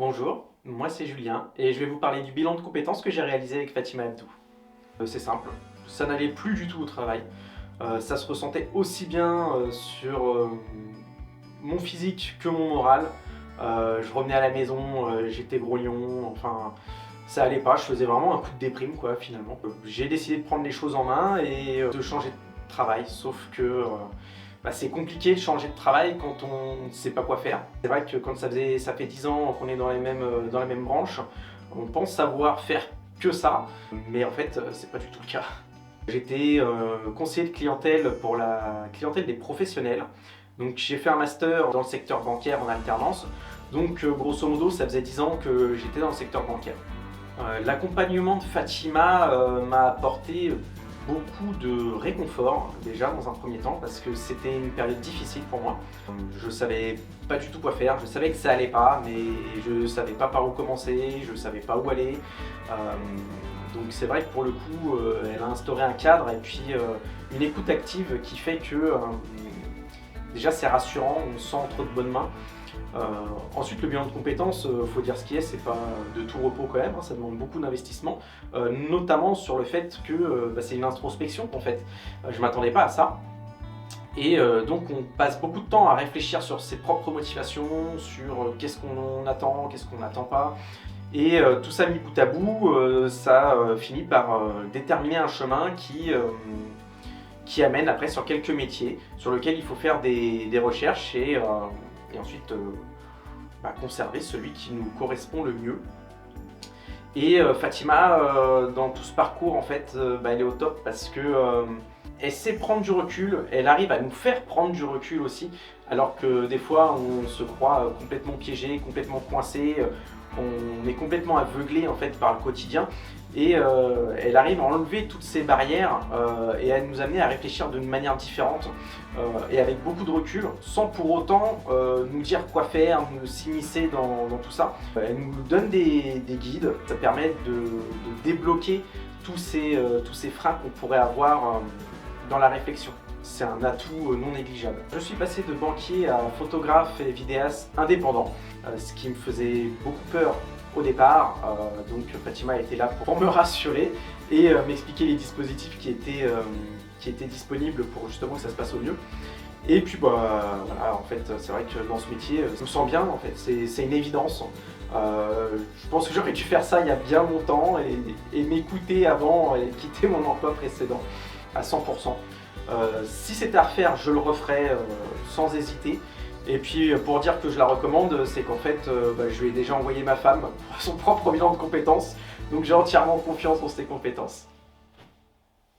Bonjour, moi c'est Julien et je vais vous parler du bilan de compétences que j'ai réalisé avec Fatima Abdou. C'est simple, ça n'allait plus du tout au travail. Ça se ressentait aussi bien sur mon physique que mon moral. Je revenais à la maison, j'étais grognon, enfin ça allait pas, je faisais vraiment un coup de déprime quoi finalement. J'ai décidé de prendre les choses en main et de changer de travail, sauf que c'est compliqué de changer de travail quand on ne sait pas quoi faire. C'est vrai que quand ça fait 10 ans qu'on est dans la même branche, on pense savoir faire que ça, mais en fait c'est pas du tout le cas. J'étais conseiller de clientèle pour la clientèle des professionnels, donc j'ai fait un master dans le secteur bancaire en alternance, donc grosso modo ça faisait 10 ans que j'étais dans le secteur bancaire. L'accompagnement de Fatima m'a apporté beaucoup de réconfort déjà dans un premier temps parce que c'était une période difficile pour moi. Je savais pas du tout quoi faire, je savais que ça allait pas mais je savais pas par où commencer, je savais pas où aller. Donc c'est vrai que pour le coup elle a instauré un cadre et puis une écoute active qui fait que déjà c'est rassurant, on se sent entre de bonnes mains. Ensuite le bilan de compétences, faut dire ce qui est, c'est pas de tout repos quand même, hein, ça demande beaucoup d'investissement, notamment sur le fait que c'est une introspection en fait. Je m'attendais pas à ça. Et donc on passe beaucoup de temps à réfléchir sur ses propres motivations, sur qu'est-ce qu'on attend, qu'est-ce qu'on n'attend pas. Et tout ça mis bout à bout, ça finit par déterminer un chemin qui amène après sur quelques métiers sur lesquels il faut faire des recherches et ensuite conserver celui qui nous correspond le mieux. Et Fatima, dans tout ce parcours, en fait, elle est au top parce que elle sait prendre du recul, elle arrive à nous faire prendre du recul aussi, alors que des fois on se croit complètement piégé, complètement coincé, on est complètement aveuglé en fait par le quotidien. Et elle arrive à enlever toutes ces barrières et à nous amener à réfléchir d'une manière différente et avec beaucoup de recul, sans pour autant nous dire quoi faire, nous s'immiscer dans tout ça. Elle nous donne des guides, ça permet de débloquer tous ces freins qu'on pourrait avoir dans la réflexion. C'est un atout non négligeable. Je suis passé de banquier à photographe et vidéaste indépendant, ce qui me faisait beaucoup peur au départ, donc Fatima était là pour me rassurer et m'expliquer les dispositifs qui étaient disponibles pour justement que ça se passe au mieux. Et puis voilà, en fait c'est vrai que dans ce métier, je me sens bien en fait, c'est une évidence. Je pense que j'aurais dû faire ça il y a bien longtemps et m'écouter avant et quitter mon emploi précédent à 100%. Si c'était à refaire, je le referais sans hésiter. Et puis pour dire que je la recommande, c'est qu'en fait je lui ai déjà envoyé ma femme pour son propre bilan de compétences, donc j'ai entièrement confiance en ses compétences.